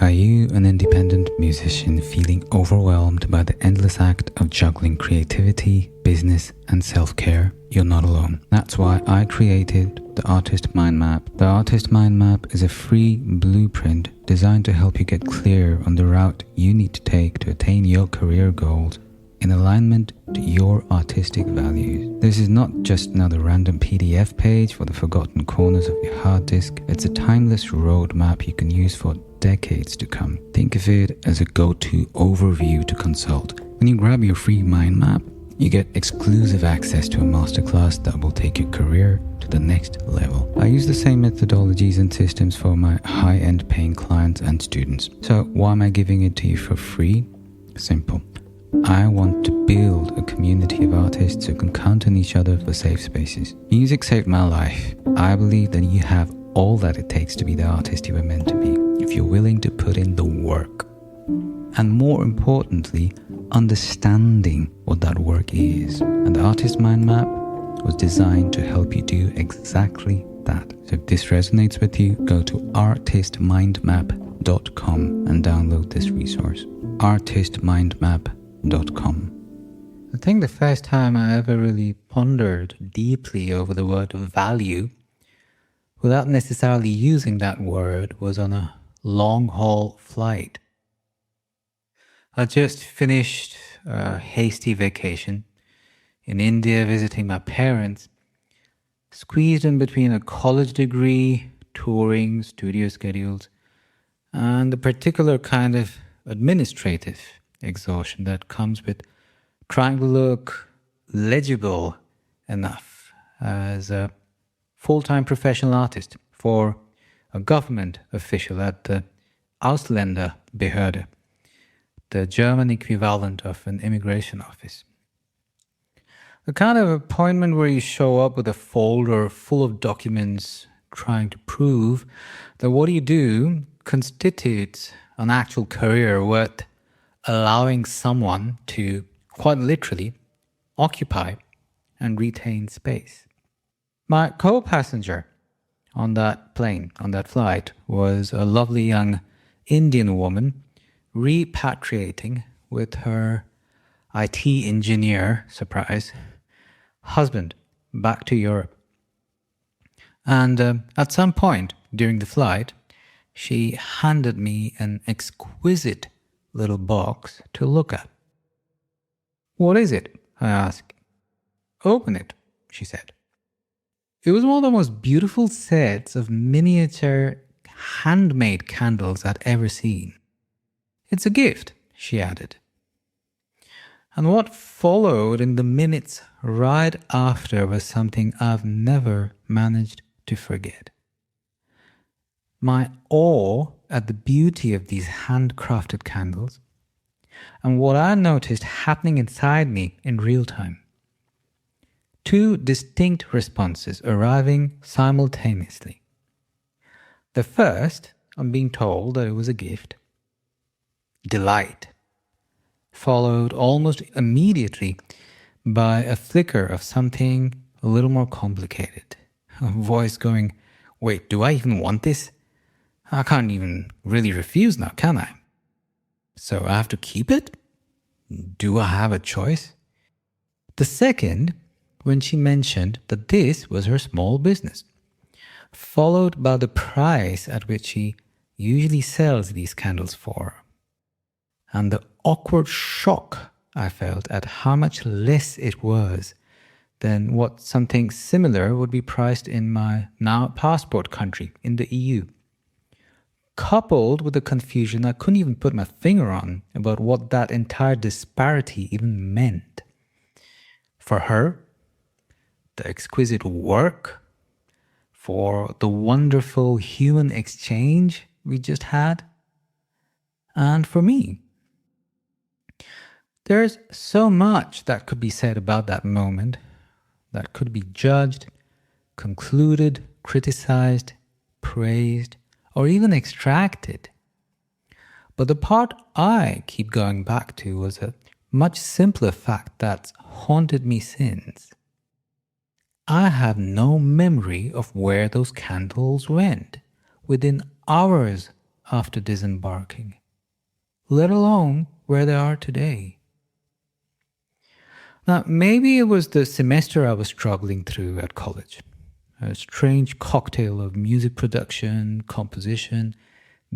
Are you an independent musician feeling overwhelmed by the endless act of juggling creativity, business, and self-care? You're not alone. That's why I created the Artist Mind Map. The Artist Mind Map is a free blueprint designed to help you get clear on the route you need to take to attain your career goals in alignment to your artistic values. This is not just another random PDF page for the forgotten corners of your hard disk. It's a timeless roadmap you can use for decades to come. Think of it as a go-to overview to consult. When you grab your free mind map, you get exclusive access to a masterclass that will take your career to the next level. I use the same methodologies and systems for my high-end paying clients and students. So why am I giving it to you for free? Simple. I want to build a community of artists who can count on each other for safe spaces. Music saved my life. I believe that you have all that it takes to be the artist you were meant to be, if you're willing to put in the work. And more importantly, understanding what that work is. And the Artist Mind Map was designed to help you do exactly that. So if this resonates with you, go to artistmindmap.com and download this resource. artistmindmap.com. I think the first time I ever really pondered deeply over the word value, without necessarily using that word, was on a long-haul flight. I just finished a hasty vacation in India visiting my parents, squeezed in between a college degree, touring, studio schedules, and the particular kind of administrative exhaustion that comes with trying to look legible enough as a full-time professional artist for a government official at the Ausländerbehörde, the German equivalent of an immigration office. The kind of appointment where you show up with a folder full of documents trying to prove that what you do constitutes an actual career worth allowing someone to, quite literally, occupy and retain space. My co-passenger on that plane, on that flight, was a lovely young Indian woman repatriating with her IT engineer, surprise, husband back to Europe. And at some point during the flight, she handed me an exquisite little box to look at. "What is it?" I asked. "Open it," she said. It was one of the most beautiful sets of miniature handmade candles I'd ever seen. "It's a gift," she added. And what followed in the minutes right after was something I've never managed to forget. My awe at the beauty of these handcrafted candles, and what I noticed happening inside me in real time. Two distinct responses arriving simultaneously. The first, on being told that it was a gift, delight, followed almost immediately by a flicker of something a little more complicated. A voice going, "Wait, do I even want this? I can't even really refuse now, can I? So I have to keep it? Do I have a choice?" The second, when she mentioned that this was her small business, followed by the price at which she usually sells these candles for. And the awkward shock I felt at how much less it was than what something similar would be priced in my now passport country in the EU. Coupled with the confusion I couldn't even put my finger on about what that entire disparity even meant. For her, the exquisite work, for the wonderful human exchange we just had, and for me. There's so much that could be said about that moment, that could be judged, concluded, criticized, praised, or even extracted. But the part I keep going back to was a much simpler fact that's haunted me since. I have no memory of where those candles went within hours after disembarking, let alone where they are today. Now, maybe it was the semester I was struggling through at college. A strange cocktail of music production, composition,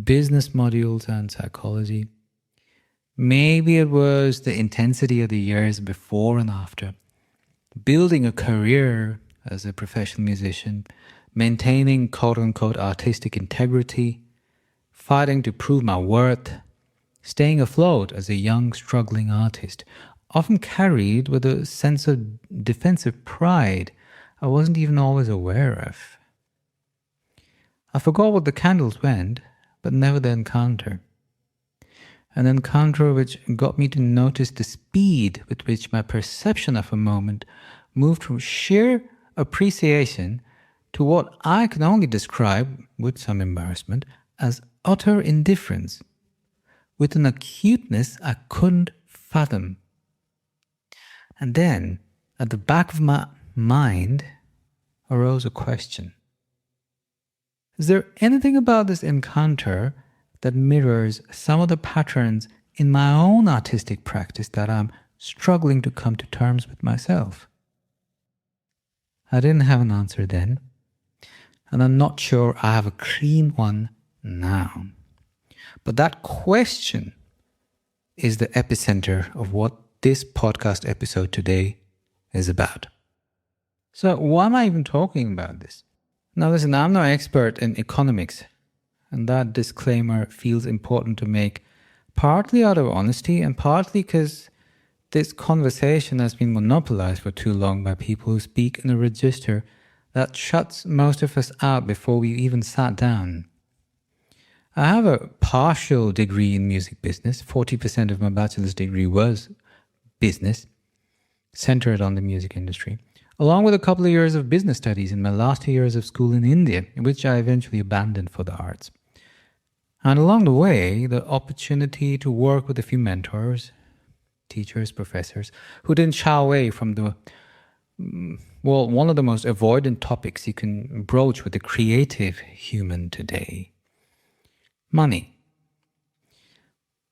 business modules, and psychology. Maybe it was the intensity of the years before and after. Building a career as a professional musician, maintaining quote-unquote artistic integrity, fighting to prove my worth, staying afloat as a young struggling artist, often carried with a sense of defensive pride I wasn't even always aware of. I forgot what the candles went, but never the encounter. An encounter which got me to notice the speed with which my perception of a moment moved from sheer appreciation to what I can only describe, with some embarrassment, as utter indifference, with an acuteness I couldn't fathom. And then, at the back of my mind, arose a question. Is there anything about this encounter that mirrors some of the patterns in my own artistic practice that I'm struggling to come to terms with myself? I didn't have an answer then, and I'm not sure I have a clean one now. But that question is the epicenter of what this podcast episode today is about. So why am I even talking about this? Now listen, I'm no expert in economics, and that disclaimer feels important to make, partly out of honesty and partly because this conversation has been monopolized for too long by people who speak in a register that shuts most of us out before we even sat down. I have a partial degree in music business. 40% of my bachelor's degree was business, centered on the music industry, along with a couple of years of business studies in my last 2 years of school in India, which I eventually abandoned for the arts. And along the way, the opportunity to work with a few mentors, teachers, professors, who didn't shy away from one of the most avoidant topics you can broach with the creative human today: money.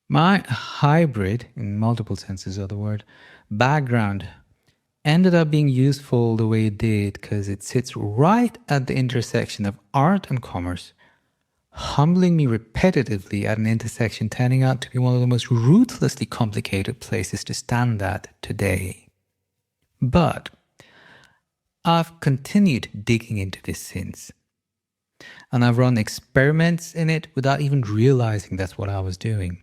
My hybrid, in multiple senses of the word, background ended up being useful the way it did because it sits right at the intersection of art and commerce, humbling me repetitively at an intersection turning out to be one of the most ruthlessly complicated places to stand at today. But I've continued digging into this since, and I've run experiments in it without even realizing that's what I was doing.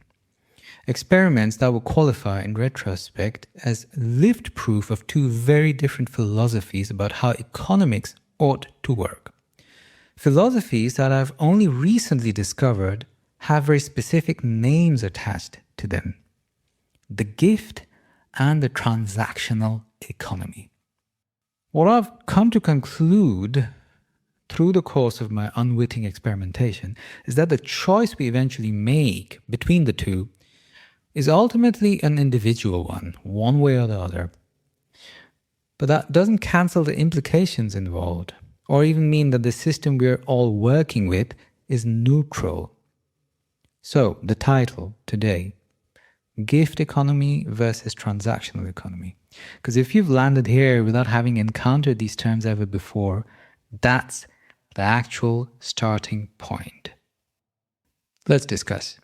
Experiments that will qualify in retrospect as lived proof of two very different philosophies about how economics ought to work. Philosophies that I've only recently discovered have very specific names attached to them: the gift and the transactional economy. What I've come to conclude through the course of my unwitting experimentation is that the choice we eventually make between the two is ultimately an individual one way or the other. But that doesn't cancel the implications involved, or even mean that the system we're all working with is neutral. So, the title today: gift economy versus transactional economy. Because if you've landed here without having encountered these terms ever before, that's the actual starting point. Let's discuss.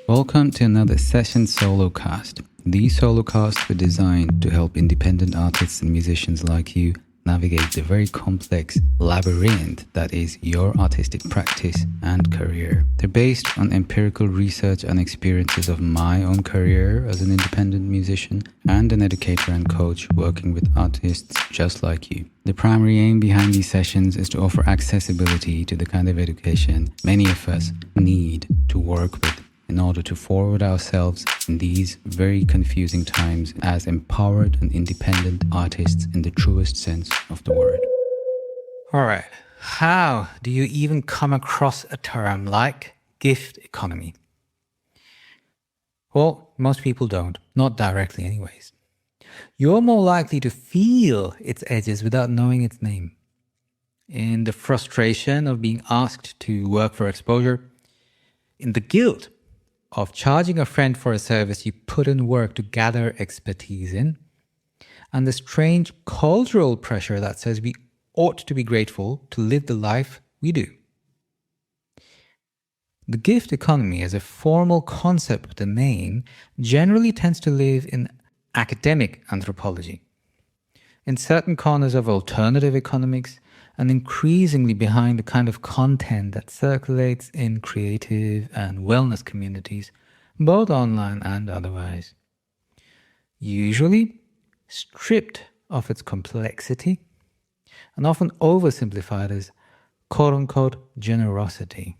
Welcome to another session solo cast. These solo casts were designed to help independent artists and musicians like you navigate the very complex labyrinth that is your artistic practice and career. They're based on empirical research and experiences of my own career as an independent musician and an educator and coach working with artists just like you. The primary aim behind these sessions is to offer accessibility to the kind of education many of us need to work with in order to forward ourselves in these very confusing times as empowered and independent artists in the truest sense of the word. All right, how do you even come across a term like gift economy? Well, most people don't, not directly anyways. You're more likely to feel its edges without knowing its name. in the frustration of being asked to work for exposure, in the guilt of charging a friend for a service you put in work to gather expertise in, and the strange cultural pressure that says we ought to be grateful to live the life we do. The gift economy, as a formal concept with a name, generally tends to live in academic anthropology, in certain corners of alternative economics, and increasingly behind the kind of content that circulates in creative and wellness communities, both online and otherwise. Usually stripped of its complexity and often oversimplified as quote-unquote generosity.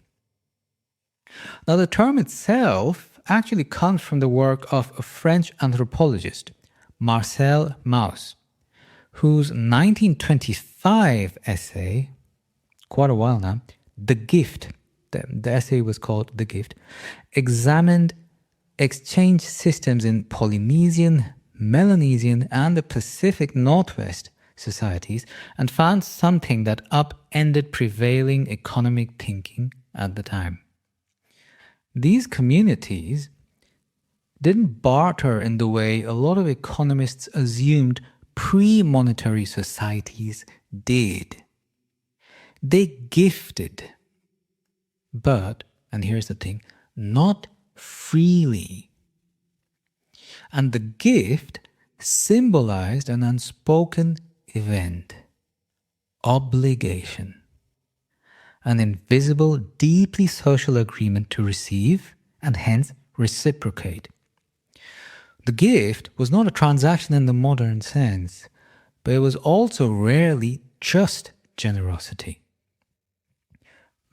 Now, the term itself actually comes from the work of a French anthropologist, Marcel Mauss, whose 1925 essay, quite a while now, The Gift, the essay was called The Gift, examined exchange systems in Polynesian, Melanesian, and the Pacific Northwest societies and found something that upended prevailing economic thinking at the time. These communities didn't barter in the way a lot of economists assumed pre-monetary societies did. They gifted, but, and here's the thing, not freely. And the gift symbolized an unspoken event, obligation, an invisible, deeply social agreement to receive and hence reciprocate. The gift was not a transaction in the modern sense, but it was also rarely just generosity.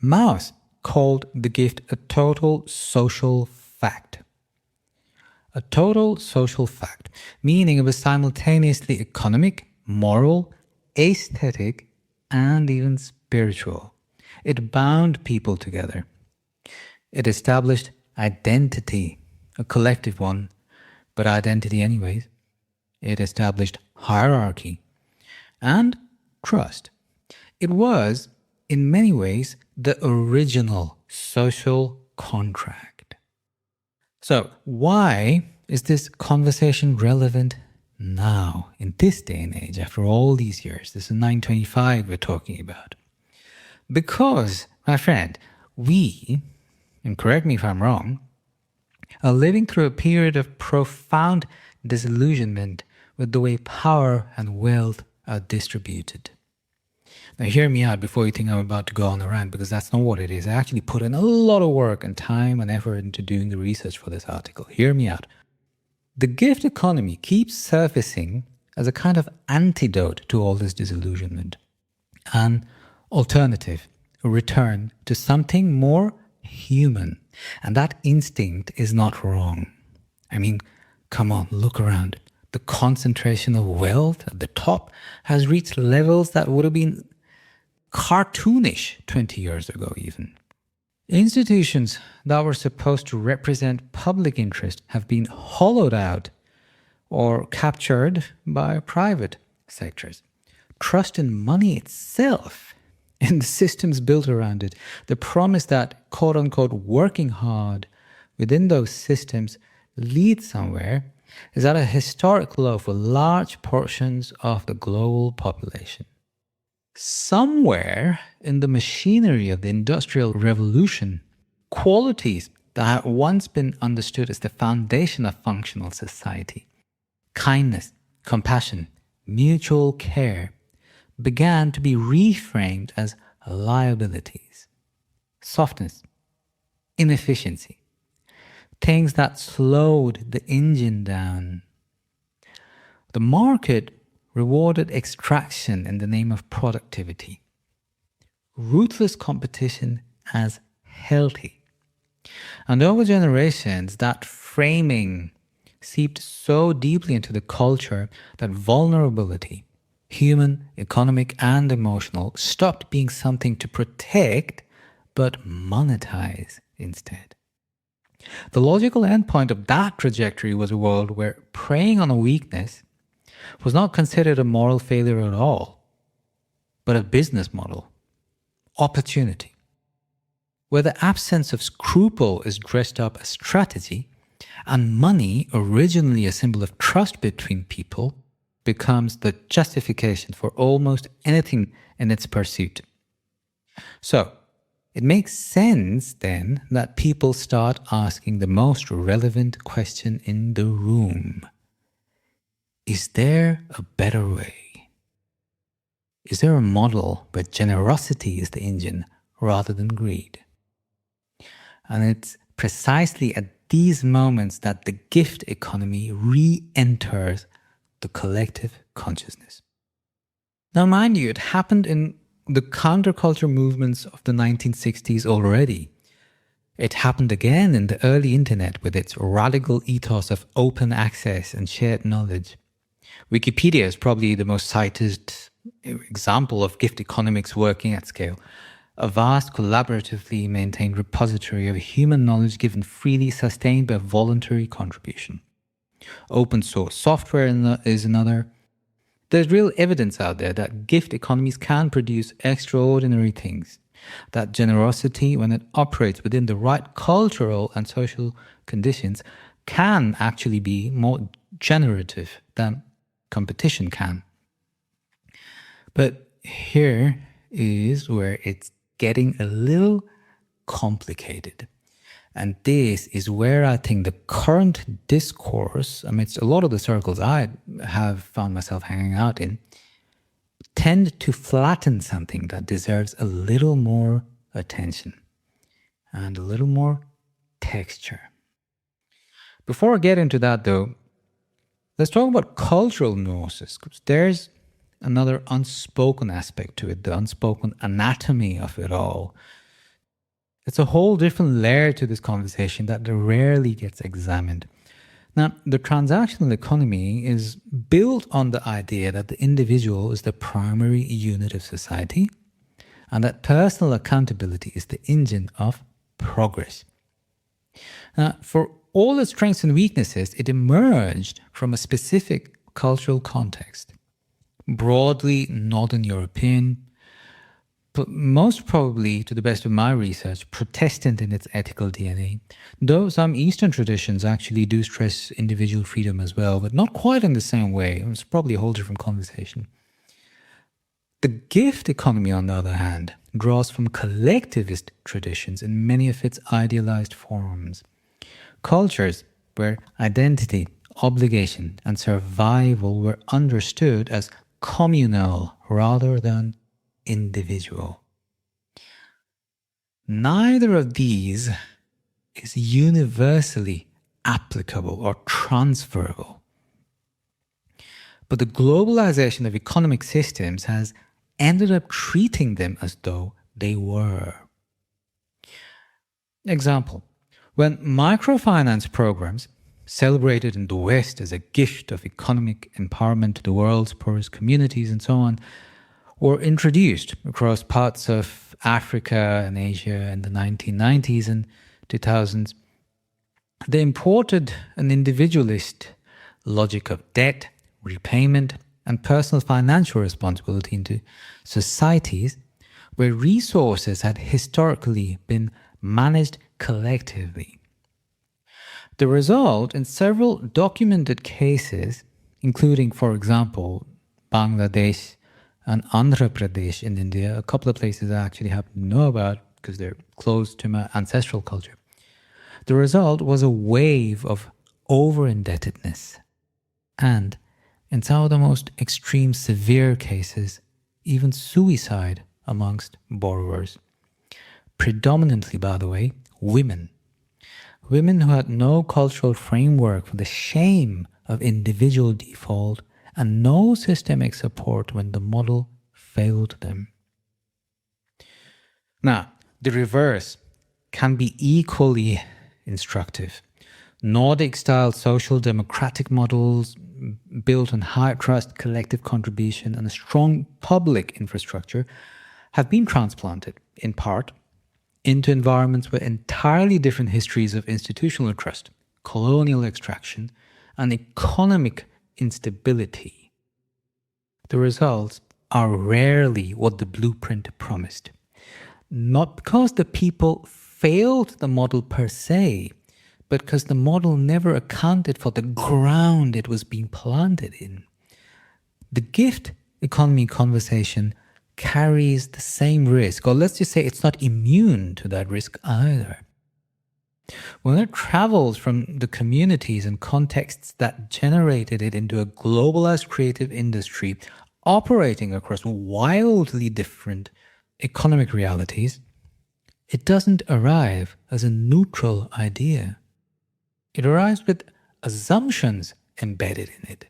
Mauss called the gift a total social fact. A total social fact, meaning it was simultaneously economic, moral, aesthetic, and even spiritual. It bound people together. It established identity, a collective one, but identity anyways. It established hierarchy and trust. It was, in many ways, the original social contract. So, why is this conversation relevant now, in this day and age, after all these years? This is 925 we're talking about. Because, my friend, we, and correct me if I'm wrong, are living through a period of profound disillusionment with the way power and wealth are distributed. Now, hear me out before you think I'm about to go on a rant, because that's not what it is. I actually put in a lot of work and time and effort into doing the research for this article. Hear me out. The gift economy keeps surfacing as a kind of antidote to all this disillusionment, an alternative, a return to something more human. And that instinct is not wrong. I mean, come on, look around. The concentration of wealth at the top has reached levels that would have been cartoonish 20 years ago even. Institutions that were supposed to represent public interest have been hollowed out or captured by private sectors. Trust in money itself and the systems built around it, the promise that quote-unquote working hard within those systems leads somewhere, is at a historic low for large portions of the global population. Somewhere in the machinery of the Industrial Revolution, qualities that had once been understood as the foundation of functional society, kindness, compassion, mutual care, began to be reframed as liabilities, softness, inefficiency, things that slowed the engine down. The market rewarded extraction in the name of productivity, ruthless competition as healthy. And over generations, that framing seeped so deeply into the culture that vulnerability, human, economic, and emotional, stopped being something to protect, but monetize instead. The logical endpoint of that trajectory was a world where preying on a weakness was not considered a moral failure at all. but a business model, opportunity. Where the absence of scruple is dressed up as strategy, and money, originally a symbol of trust between people, becomes the justification for almost anything in its pursuit. So, it makes sense then that people start asking the most relevant question in the room. Is there a better way? Is there a model where generosity is the engine rather than greed? And it's precisely at these moments that the gift economy re-enters the collective consciousness. Now, mind you, it happened in the counterculture movements of the 1960s already. It happened again in the early internet with its radical ethos of open access and shared knowledge. Wikipedia is probably the most cited example of gift economics working at scale. A vast, collaboratively maintained repository of human knowledge given freely, sustained by voluntary contribution. Open source software is another. There's real evidence out there that gift economies can produce extraordinary things. That generosity, when it operates within the right cultural and social conditions, can actually be more generative than competition can. But here is where it's getting a little complicated. And this is where I think the current discourse, amidst a lot of the circles I have found myself hanging out in, tend to flatten something that deserves a little more attention and a little more texture. Before I get into that though, let's talk about cultural nuances, because there's another unspoken aspect to it, the unspoken anatomy of it all. It's a whole different layer to this conversation that rarely gets examined. Now, the transactional economy is built on the idea that the individual is the primary unit of society and that personal accountability is the engine of progress. Now, for all its strengths and weaknesses, it emerged from a specific cultural context, broadly Northern European, but most probably, to the best of my research, Protestant in its ethical DNA, though some Eastern traditions actually do stress individual freedom as well, but not quite in the same way. It's probably a whole different conversation. The gift economy, on the other hand, draws from collectivist traditions in many of its idealized forms. Cultures where identity, obligation, and survival were understood as communal rather than individual. Neither of these is universally applicable or transferable. But the globalization of economic systems has ended up treating them as though they were. Example, when microfinance programs, celebrated in the West as a gift of economic empowerment to the world's poorest communities and so on, were introduced across parts of Africa and Asia in the 1990s and 2000s, they imported an individualist logic of debt, repayment, and personal financial responsibility into societies where resources had historically been managed collectively. The result, in several documented cases, including, for example, Bangladesh and Andhra Pradesh in India, a couple of places I actually happen to know about because they're close to my ancestral culture. The result was a wave of over-indebtedness and, in some of the most extreme severe cases, even suicide amongst borrowers. Predominantly, by the way, women. Women who had no cultural framework for the shame of individual default and no systemic support when the model failed them. Now, the reverse can be equally instructive. Nordic-style social democratic models built on high trust, collective contribution, and a strong public infrastructure have been transplanted, in part, into environments with entirely different histories of institutional trust, colonial extraction, and economic instability. The result are rarely what the blueprint promised. Not because the people failed the model per se, but because the model never accounted for the ground it was being planted in. The gift economy conversation carries the same risk, or let's just say it's not immune to that risk either. When it travels from the communities and contexts that generated it into a globalized creative industry operating across wildly different economic realities, it doesn't arrive as a neutral idea. It arrives with assumptions embedded in it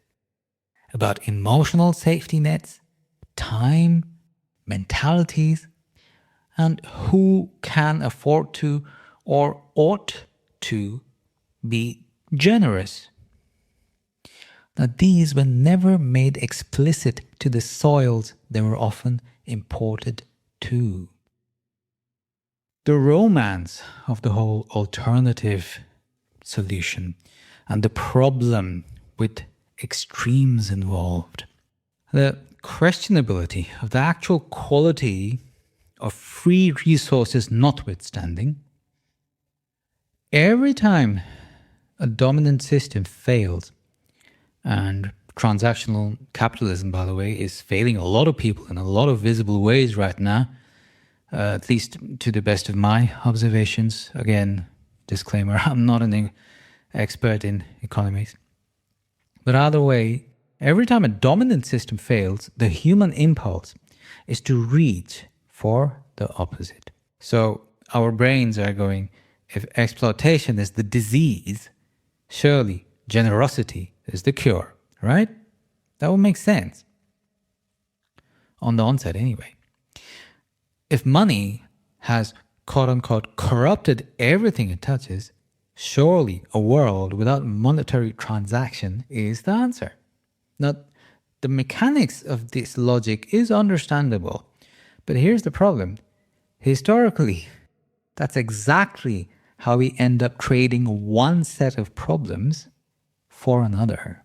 about emotional safety nets, time, mentalities, and who can afford to or ought to be generous. Now, these were never made explicit to the soils they were often imported to. The romance of the whole alternative solution and the problem with extremes involved, the questionability of the actual quality of free resources notwithstanding, every time a dominant system fails, and transactional capitalism, by the way, is failing a lot of people in a lot of visible ways right now, at least to the best of my observations. Again, disclaimer, I'm not an expert in economics. But either way, every time a dominant system fails, the human impulse is to reach for the opposite. So our brains are going, if exploitation is the disease, surely generosity is the cure, right? That would make sense. On the onset, anyway. If money has, quote unquote, corrupted everything it touches, surely a world without monetary transaction is the answer. Now, the mechanics of this logic is understandable, but here's the problem. Historically, that's exactly how we end up trading one set of problems for another.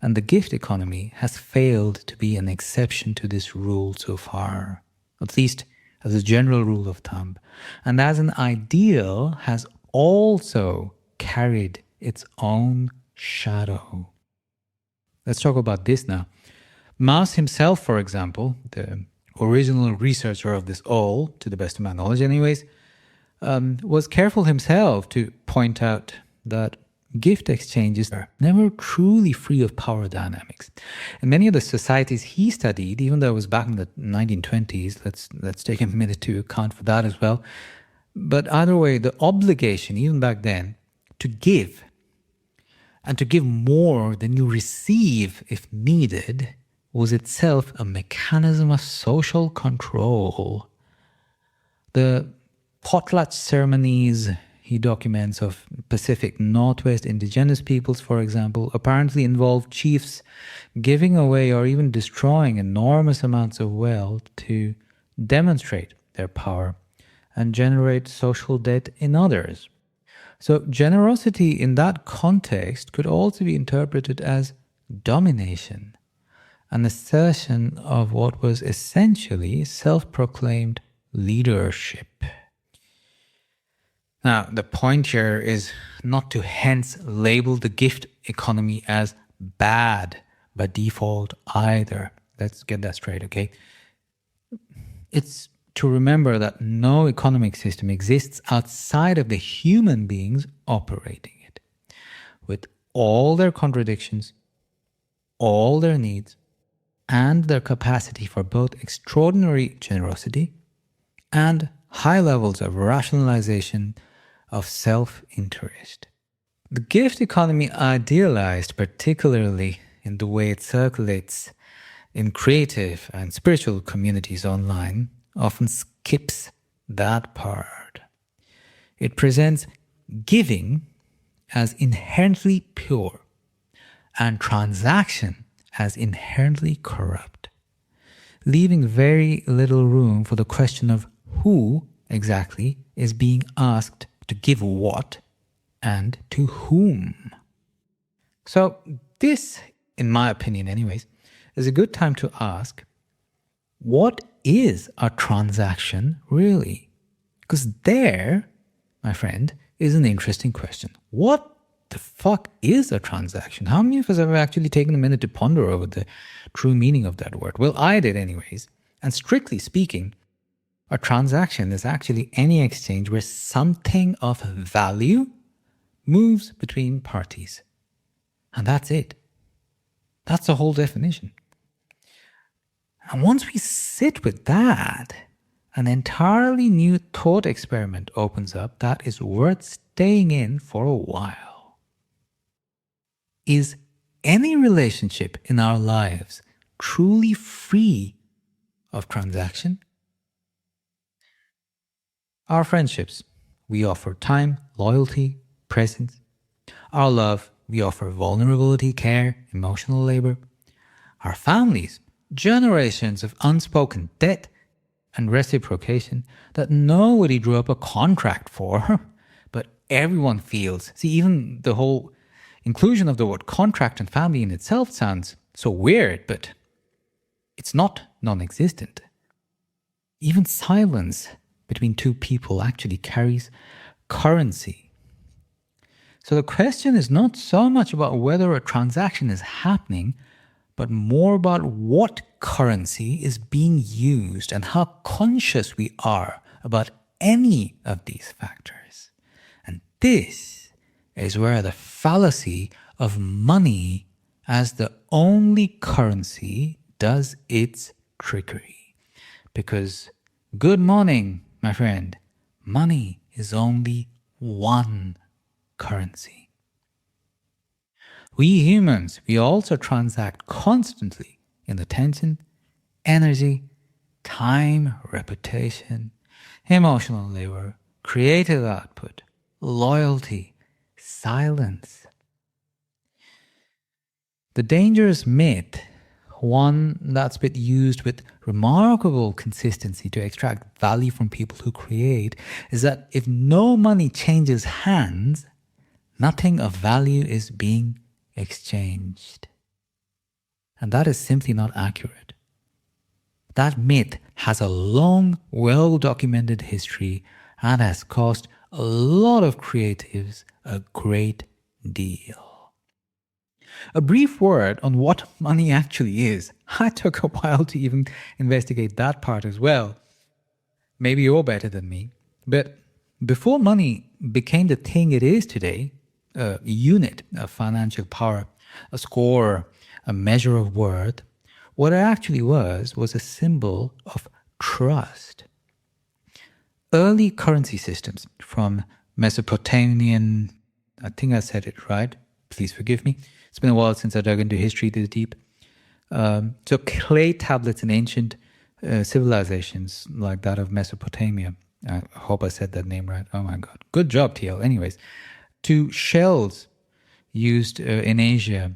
And the gift economy has failed to be an exception to this rule so far, at least as a general rule of thumb, and as an ideal has also carried its own shadow. Let's talk about this now. Mauss himself, for example, the original researcher of this all, to the best of my knowledge anyways, was careful himself to point out that gift exchanges are never truly free of power dynamics. In many of the societies he studied, even though it was back in the 1920s, let's take a minute to account for that as well. But either way, the obligation, even back then, to give, and to give more than you receive if needed, was itself a mechanism of social control. The potlatch ceremonies he documents of Pacific Northwest indigenous peoples, for example, apparently involved chiefs giving away or even destroying enormous amounts of wealth to demonstrate their power and generate social debt in others. So generosity in that context could also be interpreted as domination, an assertion of what was essentially self-proclaimed leadership. Now, the point here is not to hence label the gift economy as bad by default either. Let's get that straight, okay? It's to remember that no economic system exists outside of the human beings operating it, with all their contradictions, all their needs, and their capacity for both extraordinary generosity and high levels of rationalization of self-interest. The gift economy, idealized particularly in the way it circulates in creative and spiritual communities online, often skips that part. It presents giving as inherently pure and transaction as inherently corrupt, leaving very little room for the question of who exactly is being asked to give what and to whom. So this, in my opinion anyways, is a good time to ask, what is a transaction really? Because there, my friend, is an interesting question. What the fuck is a transaction? How many of us have actually taken a minute to ponder over the true meaning of that word? Well, I did anyways. And strictly speaking, a transaction is actually any exchange where something of value moves between parties. And that's it. That's the whole definition. And once we sit with that, an entirely new thought experiment opens up that is worth staying in for a while. Is any relationship in our lives truly free of transaction? Our friendships, we offer time, loyalty, presence. Our love, we offer vulnerability, care, emotional labor. Our families, generations of unspoken debt and reciprocation that nobody drew up a contract for, but everyone feels. See, even the whole inclusion of the word contract and family in itself sounds so weird, but it's not non-existent. Even silence between two people actually carries currency. So the question is not so much about whether a transaction is happening, but more about what currency is being used and how conscious we are about any of these factors. And this is where the fallacy of money as the only currency does its trickery. Because, good morning, my friend, money is only one currency. We humans, we also transact constantly in attention, energy, time, reputation, emotional labor, creative output, loyalty, silence. The dangerous myth, one that's been used with remarkable consistency to extract value from people who create, is that if no money changes hands, nothing of value is being exchanged. And that is simply not accurate. That myth has a long, well-documented history and has cost a lot of creatives a great deal. A brief word on what money actually is. I took a while to even investigate that part as well. Maybe you're better than me. But before money became the thing it is today, a unit of financial power, a score, a measure of worth, what it actually was a symbol of trust. Early currency systems from Mesopotamian, I think I said it right, please forgive me. It's been a while since I dug into history this deep. So clay tablets in ancient civilizations like that of Mesopotamia. I hope I said that name right. Oh my God. Good job, TL. Anyways, to shells used in Asia,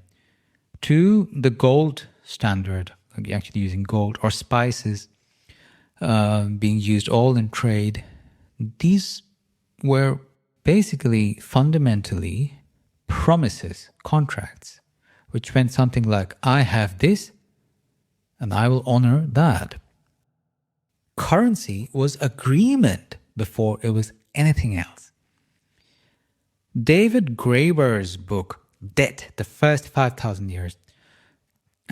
to the gold standard, actually using gold, or spices being used all in trade. These were basically fundamentally promises, contracts, which meant something like, I have this and I will honor that. Currency was agreement before it was anything else. David Graeber's book, Debt, the First 5,000 Years,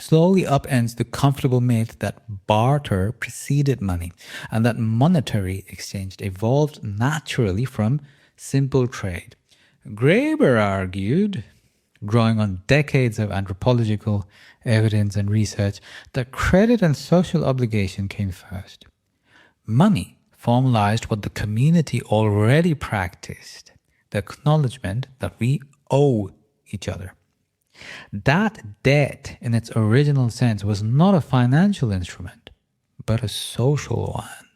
slowly upends the comfortable myth that barter preceded money and that monetary exchange evolved naturally from simple trade. Graeber argued, drawing on decades of anthropological evidence and research, that credit and social obligation came first. Money formalized what the community already practiced, the acknowledgement that we owe each other. That debt, in its original sense, was not a financial instrument, but a social one.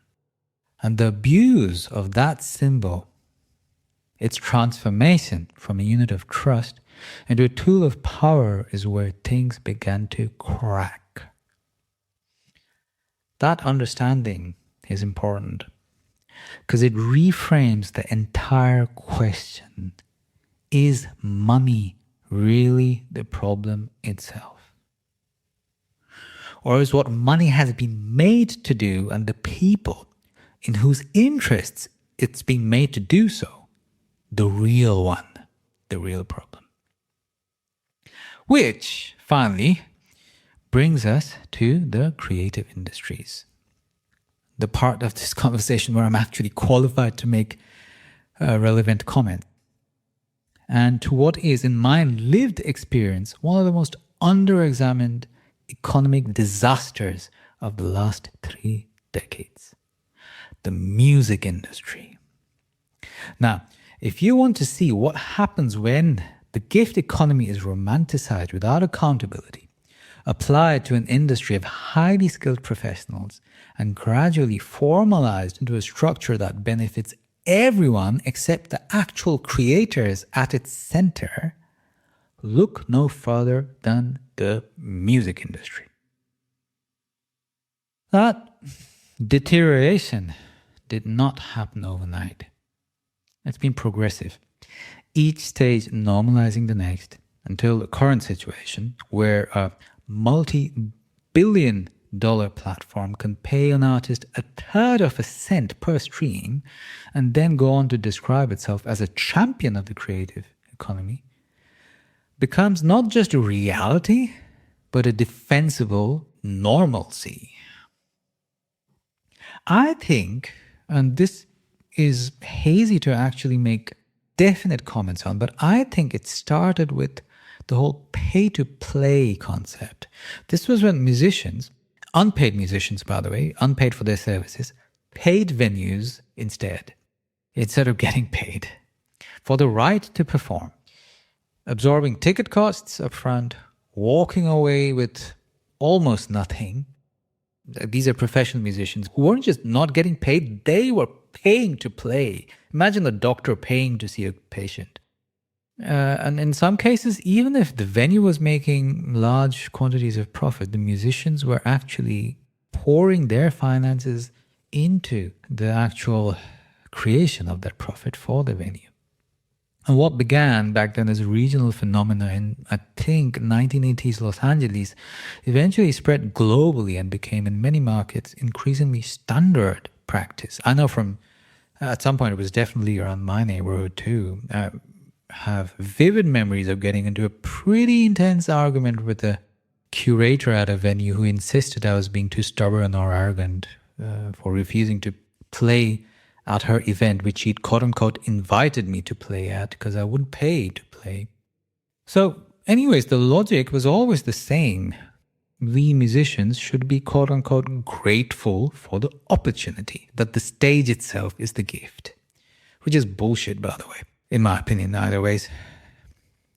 And the abuse of that symbol, its transformation from a unit of trust into a tool of power, is where things began to crack. That understanding is important because it reframes the entire question. Is money really the problem itself? Or is what money has been made to do and the people in whose interests it's been made to do so the real one, the real problem? Which, finally, brings us to the creative industries. The part of this conversation where I'm actually qualified to make a relevant comment. And to what is, in my lived experience, one of the most under-examined economic disasters of the last 3 decades. The music industry. Now, if you want to see what happens when the gift economy is romanticized without accountability, applied to an industry of highly skilled professionals, and gradually formalized into a structure that benefits everyone except the actual creators at its center, look no further than the music industry. That deterioration did not happen overnight. It's been progressive, each stage normalizing the next until the current situation where a multi-billion-dollar platform can pay an artist a third of a cent per stream and then go on to describe itself as a champion of the creative economy becomes not just a reality, but a defensible normalcy. I think, and this is hazy to actually make definite comments on, but I think it started with the whole pay-to-play concept. This was when musicians, unpaid musicians by the way, unpaid for their services, paid venues instead of getting paid for the right to perform, absorbing ticket costs up front, walking away with almost nothing. These are professional musicians who weren't just not getting paid, they were paying to play. Imagine a doctor paying to see a patient. And in some cases, even if the venue was making large quantities of profit, the musicians were actually pouring their finances into the actual creation of that profit for the venue. And what began back then as a regional phenomena in, I think, 1980s Los Angeles, eventually spread globally and became, in many markets, increasingly standard practice. I know from, at some point, it was definitely around my neighborhood too. I have vivid memories of getting into a pretty intense argument with a curator at a venue who insisted I was being too stubborn or arrogant for refusing to play at her event, which she'd quote-unquote invited me to play at because I wouldn't pay to play. So anyways, the logic was always the same. We musicians should be quote-unquote grateful for the opportunity, that the stage itself is the gift. Which is bullshit, by the way, in my opinion, either ways.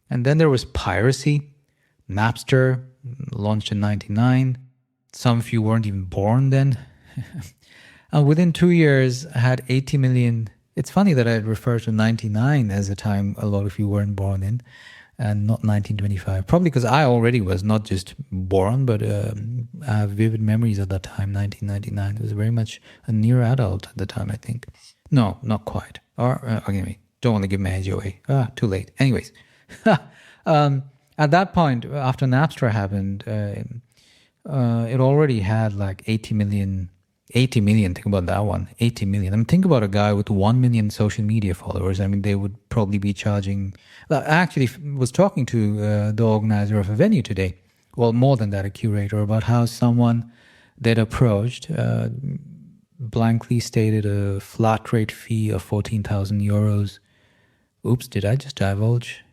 And then there was piracy. Napster, launched in 1999. Some of you weren't even born then. And within 2 years, I had 80 million. It's funny that I refer to 99 as a time a lot of you weren't born in, and not 1925. Probably because I already was not just born, but I have vivid memories of that time, 1999. I was very much a near adult at the time, I think. No, not quite. Or, anyway, don't want to give my age away. Too late. Anyways, at that point, after Napster happened, it already had like 80 million, think about that one, 80 million. I mean, think about a guy with 1 million social media followers. I mean, they would probably be charging, I actually was talking to the organizer of a venue today, well, more than that, a curator, about how someone that approached blankly stated a flat rate fee of 14,000 euros. Oops, did I just divulge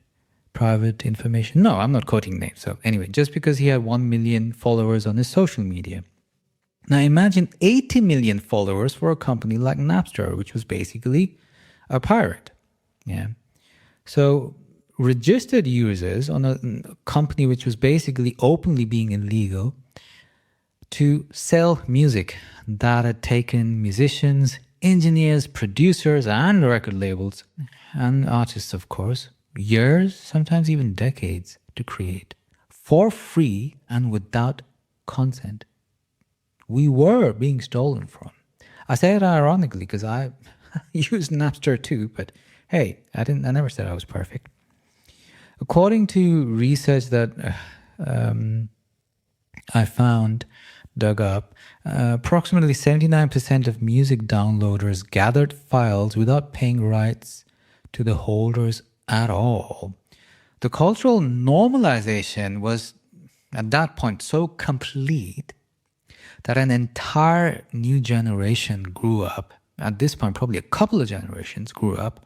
private information? No, I'm not quoting names. So anyway, just because he had 1 million followers on his social media. Now imagine 80 million followers for a company like Napster, which was basically a pirate. Yeah. So registered users on a company which was basically openly being illegal to sell music that had taken musicians, engineers, producers, and record labels, and artists, of course, years, sometimes even decades to create for free and without consent. We were being stolen from. I say it ironically because I used Napster too, but hey, I never said I was perfect. According to research that I dug up, approximately 79% of music downloaders gathered files without paying rights to the holders at all. The cultural normalization was at that point so complete that an entire new generation grew up. At this point, probably a couple of generations grew up,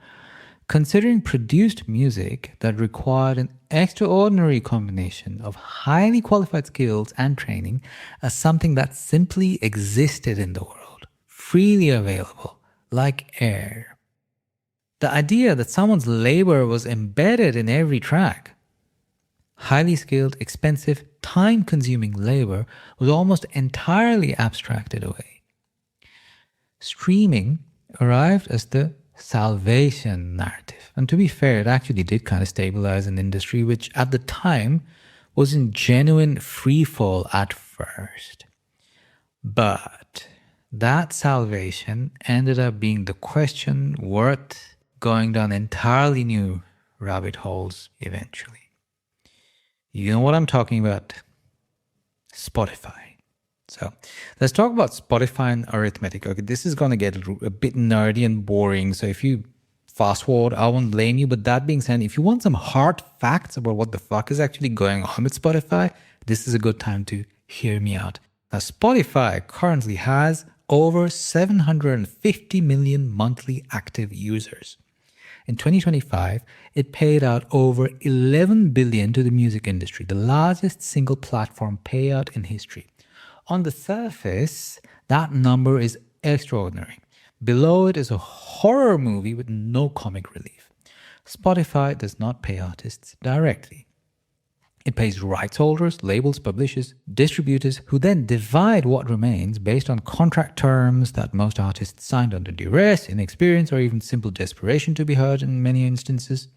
considering produced music that required an extraordinary combination of highly qualified skills and training as something that simply existed in the world, freely available, like air. The idea that someone's labor was embedded in every track, highly skilled, expensive, time-consuming labor, was almost entirely abstracted away. Streaming arrived as the salvation narrative. And to be fair, it actually did kind of stabilize an industry which at the time was in genuine free fall at first. But that salvation ended up being the question worth going down entirely new rabbit holes eventually. You know what I'm talking about? Spotify. So let's talk about Spotify and arithmetic. Okay, this is going to get a bit nerdy and boring. So if you fast forward, I won't blame you. But that being said, if you want some hard facts about what the fuck is actually going on with Spotify, this is a good time to hear me out. Now, Spotify currently has over 750 million monthly active users. In 2025, it paid out over $11 billion to the music industry, the largest single platform payout in history. On the surface, that number is extraordinary. Below it is a horror movie with no comic relief. Spotify does not pay artists directly. It pays rights holders, labels, publishers, distributors, who then divide what remains based on contract terms that most artists signed under duress, inexperience, or even simple desperation to be heard in many instances.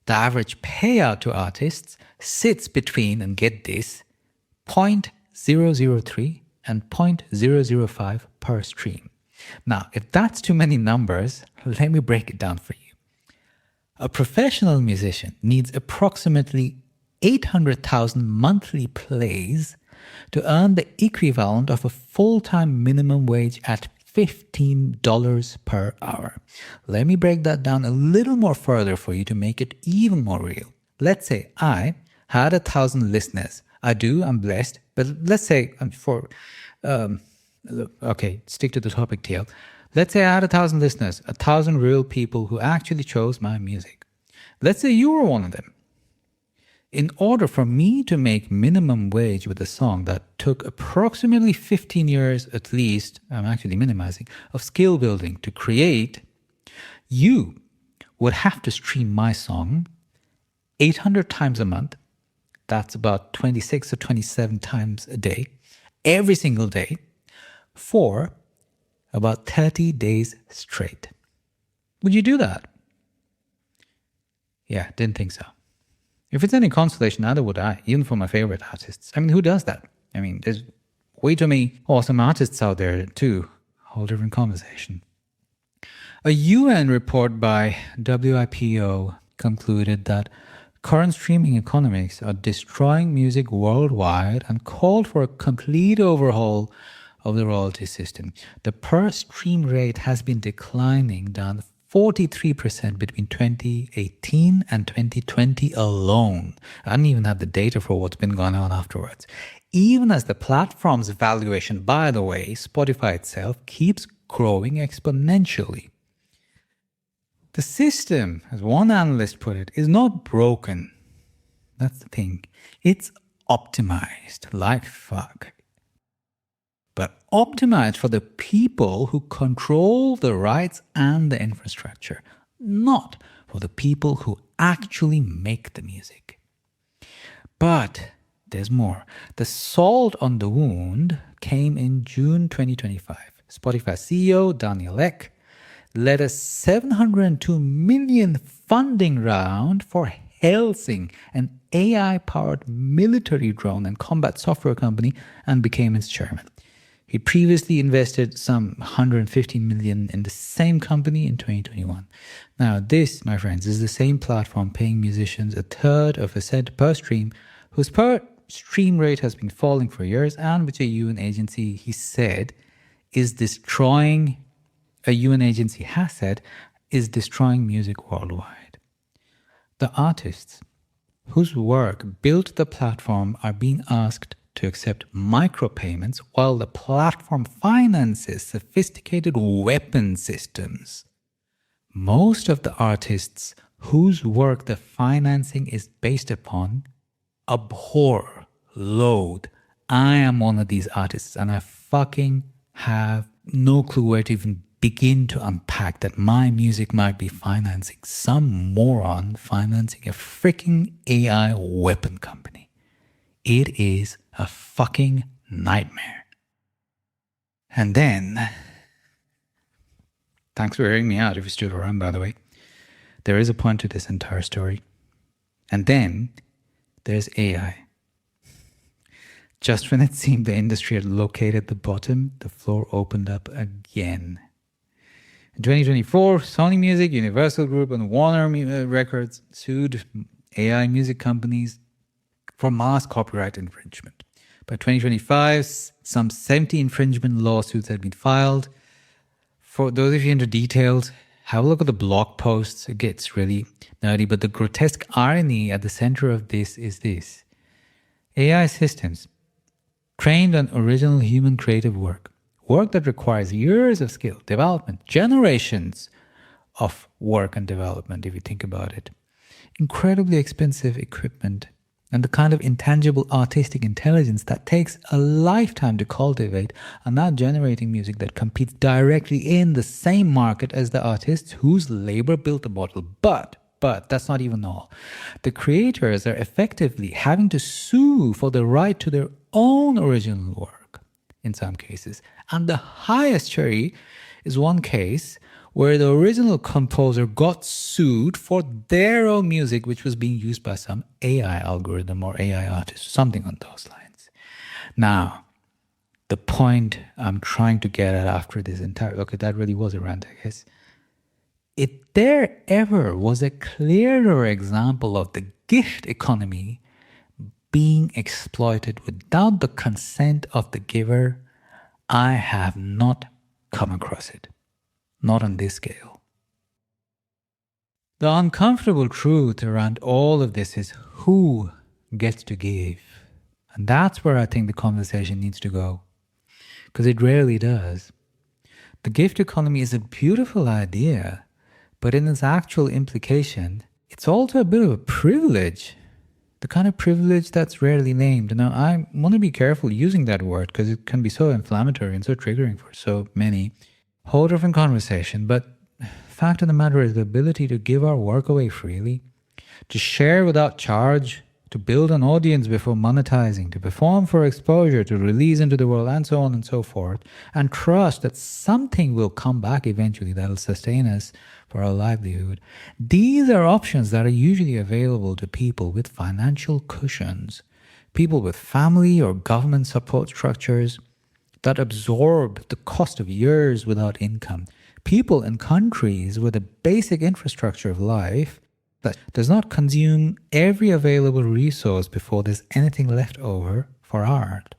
The average payout to artists sits between, and get this, 0.003 and 0.005 per stream. Now, if that's too many numbers, let me break it down for you. A professional musician needs approximately 800,000 monthly plays to earn the equivalent of a full-time minimum wage at $15 per hour. Let me break that down a little more further for you to make it even more real. Let's say I had 1,000 listeners. I'm blessed, but let's say stick to the topic, TL. Let's say I had 1,000 listeners, 1,000 real people who actually chose my music. Let's say you were one of them. In order for me to make minimum wage with a song that took approximately 15 years at least, I'm actually minimizing, of skill building to create, you would have to stream my song 800 times a month. That's about 26 or 27 times a day, every single day, for about 30 days straight. Would you do that? Yeah, didn't think so. If it's any consolation, neither would I, even for my favorite artists. I mean, who does that? I mean, there's way too many awesome artists out there too. Whole different conversation. A UN report by WIPO concluded that current streaming economics are destroying music worldwide and called for a complete overhaul of the royalty system. The per stream rate has been declining down 43% between 2018 and 2020 alone. I don't even have the data for what's been going on afterwards. Even as the platform's valuation, by the way, Spotify itself, keeps growing exponentially. The system, as one analyst put it, is not broken. That's the thing. It's optimized like fuck. But optimized for the people who control the rights and the infrastructure, not for the people who actually make the music. But there's more. The salt on the wound came in June 2025. Spotify CEO Daniel Ek led a $702 million funding round for Helsing, an AI-powered military drone and combat software company, and became its chairman. He previously invested some $150 million in the same company in 2021. Now this, my friends, is the same platform paying musicians a third of a cent per stream, whose per stream rate has been falling for years, and which a UN agency, he said, is destroying, a UN agency has said, is destroying music worldwide. The artists whose work built the platform are being asked to accept micropayments while the platform finances sophisticated weapon systems. Most of the artists whose work the financing is based upon abhor, loathe. I am one of these artists, and I fucking have no clue where to even begin to unpack that my music might be financing some moron financing a freaking AI weapon company. It is a fucking nightmare. And then, thanks for hearing me out if you stood around, by the way. There is a point to this entire story. And then there's AI. Just when it seemed the industry had located the bottom, the floor opened up again. In 2024, Sony Music, Universal Group, and Warner Records sued AI music companies for mass copyright infringement. By 2025, some 70 infringement lawsuits had been filed. For those of you into details, have a look at the blog posts. It gets really nerdy, but the grotesque irony at the center of this is this. AI systems trained on original human creative work that requires years of skill, development, generations of work and development, if you think about it. Incredibly expensive equipment and the kind of intangible artistic intelligence that takes a lifetime to cultivate are now generating music that competes directly in the same market as the artists whose labor built the model. But that's not even all. The creators are effectively having to sue for the right to their own original work in some cases. And the highest cherry is one case where the original composer got sued for their own music, which was being used by some AI algorithm or AI artist, something on those lines. Now, the point I'm trying to get at after this entire... Okay, that really was a rant, I guess. If there ever was a clearer example of the gift economy being exploited without the consent of the giver, I have not come across it. Not on this scale. The uncomfortable truth around all of this is who gets to give. And that's where I think the conversation needs to go. Because it rarely does. The gift economy is a beautiful idea, but in its actual implication, it's also a bit of a privilege. The kind of privilege that's rarely named. Now, I want to be careful using that word because it can be so inflammatory and so triggering for so many. Whole different conversation, but fact of the matter is the ability to give our work away freely, to share without charge, to build an audience before monetizing, to perform for exposure, to release into the world, and so on and so forth, and trust that something will come back eventually that'll sustain us for our livelihood. These are options that are usually available to people with financial cushions, people with family or government support structures that absorb the cost of years without income. People in countries with a basic infrastructure of life that does not consume every available resource before there's anything left over for art.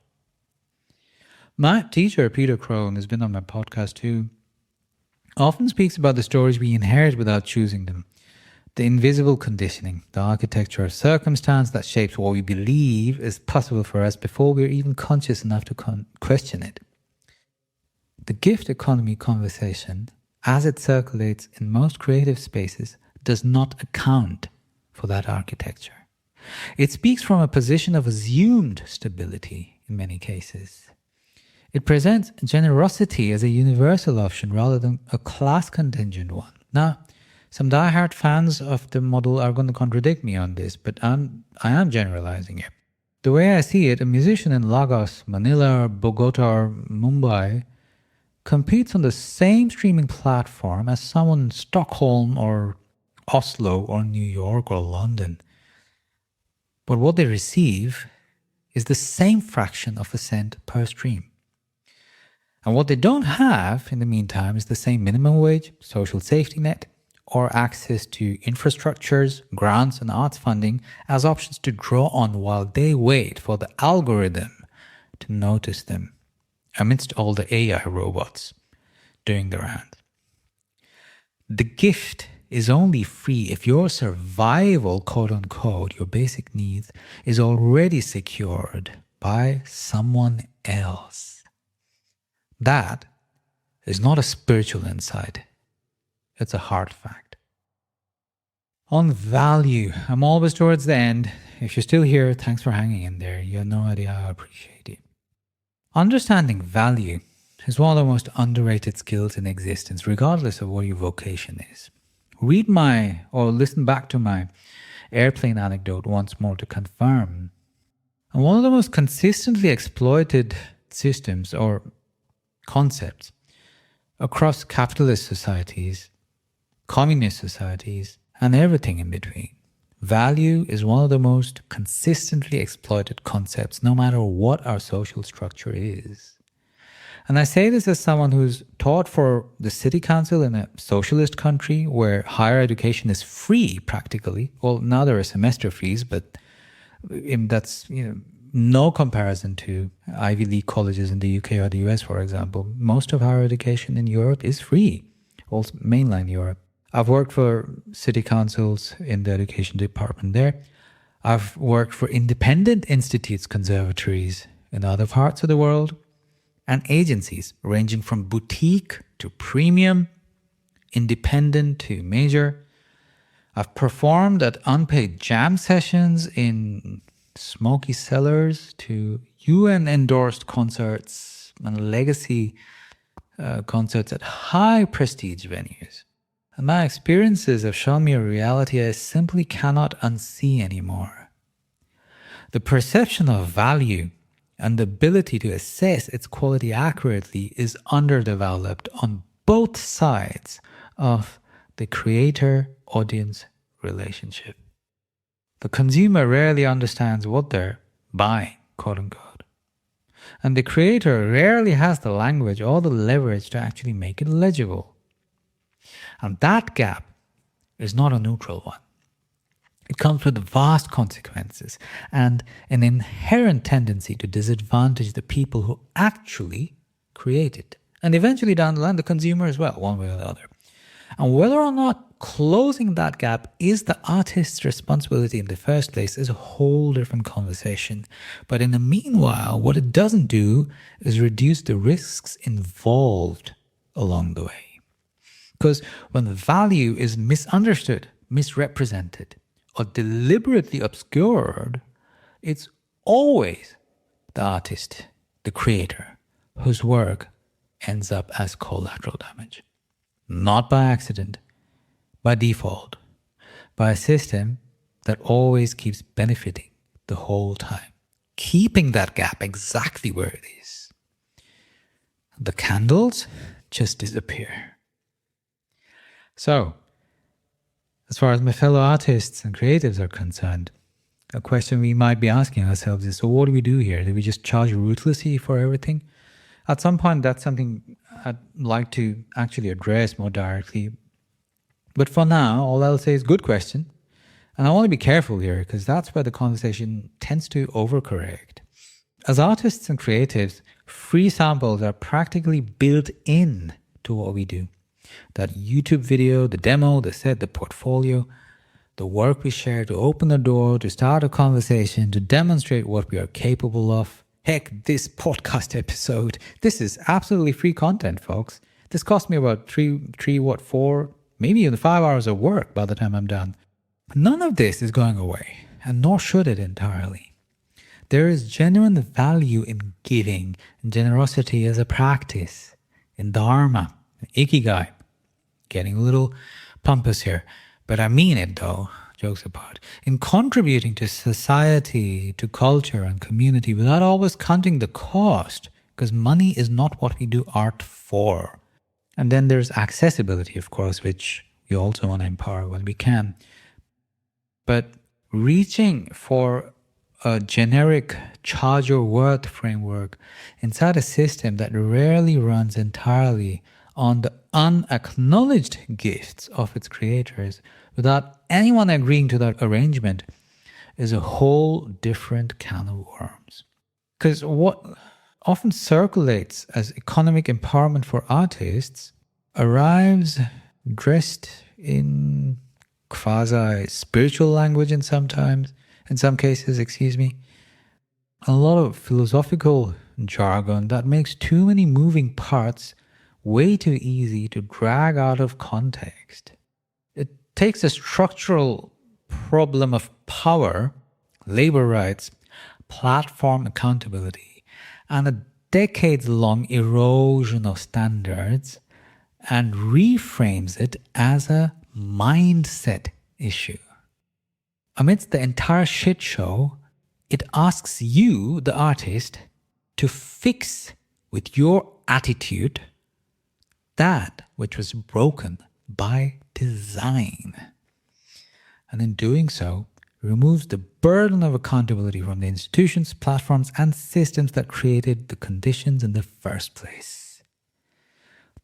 My teacher, Peter Crone, has been on my podcast too, often speaks about the stories we inherit without choosing them. The invisible conditioning, the architecture of circumstance that shapes what we believe is possible for us before we're even conscious enough to question it. The gift economy conversation, as it circulates in most creative spaces, does not account for that architecture. It speaks from a position of assumed stability in many cases. It presents generosity as a universal option rather than a class contingent one. Now, some diehard fans of the model are going to contradict me on this, but I am generalizing it. The way I see it, a musician in Lagos, Manila, Bogota, or Mumbai competes on the same streaming platform as someone in Stockholm or Oslo or New York or London. But what they receive is the same fraction of a cent per stream. And what they don't have in the meantime is the same minimum wage, social safety net, or access to infrastructures, grants, and arts funding as options to draw on while they wait for the algorithm to notice them amidst all the AI robots doing the rounds. The gift is only free if your survival, quote unquote, your basic needs, is already secured by someone else. That is not a spiritual insight, it's a hard fact. On value, I'm always towards the end. If you're still here, thanks for hanging in there. You have no idea how I appreciate it. Understanding value is one of the most underrated skills in existence, regardless of what your vocation is. Read or listen back to my airplane anecdote once more to confirm. And one of the most consistently exploited systems or concepts across capitalist societies, communist societies, and everything in between. Value is one of the most consistently exploited concepts, no matter what our social structure is. And I say this as someone who's taught for the city council in a socialist country where higher education is free practically. Well, now there are semester fees, but that's no comparison to Ivy League colleges in the UK or the US, for example. Most of higher education in Europe is free, also mainland Europe. I've worked for city councils in the education department there. I've worked for independent institutes, conservatories in other parts of the world, and agencies ranging from boutique to premium, independent to major. I've performed at unpaid jam sessions in smoky cellars to UN-endorsed concerts and legacy concerts at high prestige venues. And my experiences have shown me a reality I simply cannot unsee anymore. The perception of value and the ability to assess its quality accurately is underdeveloped on both sides of the creator-audience relationship. The consumer rarely understands what they're buying, quote unquote. And the creator rarely has the language or the leverage to actually make it legible. And that gap is not a neutral one. It comes with vast consequences and an inherent tendency to disadvantage the people who actually create it. And eventually down the line, the consumer as well, one way or the other. And whether or not closing that gap is the artist's responsibility in the first place is a whole different conversation. But in the meanwhile, what it doesn't do is reduce the risks involved along the way. Because when the value is misunderstood, misrepresented, or deliberately obscured, it's always the artist, the creator, whose work ends up as collateral damage. Not by accident, by default, by a system that always keeps benefiting the whole time, keeping that gap exactly where it is. The candles just disappear. So, as far as my fellow artists and creatives are concerned, a question we might be asking ourselves is, so what do we do here? Do we just charge ruthlessly for everything? At some point, that's something I'd like to actually address more directly. But for now, all I'll say is good question. And I want to be careful here because that's where the conversation tends to overcorrect. As artists and creatives, free samples are practically built in to what we do. That YouTube video, the demo, the set, the portfolio, the work we share to open the door, to start a conversation, to demonstrate what we are capable of. Heck, this podcast episode, this is absolutely free content, folks. This cost me about 4, maybe even 5 hours of work by the time I'm done. None of this is going away, and nor should it entirely. There is genuine value in giving and generosity as a practice, in dharma, ikigai. Getting a little pompous here, but I mean it though, jokes apart, in contributing to society, to culture and community without always counting the cost, because money is not what we do art for. And then there's accessibility, of course, which we also want to empower when we can. But reaching for a generic charge your worth framework inside a system that rarely runs entirely on the unacknowledged gifts of its creators without anyone agreeing to that arrangement is a whole different can of worms. Because what often circulates as economic empowerment for artists arrives dressed in quasi-spiritual language in some cases, a lot of philosophical jargon that makes too many moving parts way too easy to drag out of context. It takes a structural problem of power, labor rights, platform accountability, and a decades-long erosion of standards and reframes it as a mindset issue. Amidst the entire shit show, it asks you, the artist, to fix with your attitude that which was broken by design. And in doing so, removes the burden of accountability from the institutions, platforms, and systems that created the conditions in the first place.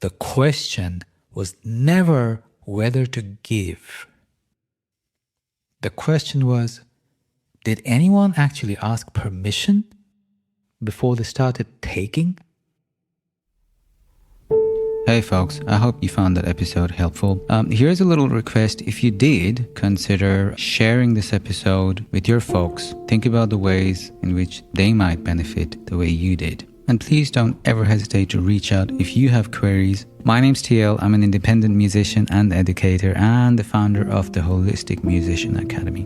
The question was never whether to give. The question was, did anyone actually ask permission before they started taking? Hey folks, I hope you found that episode helpful. Here's a little request. If you did, consider sharing this episode with your folks. Think about the ways in which they might benefit the way you did. And please don't ever hesitate to reach out if you have queries. My name's TL. I'm an independent musician and educator and the founder of the Holistic Musician Academy.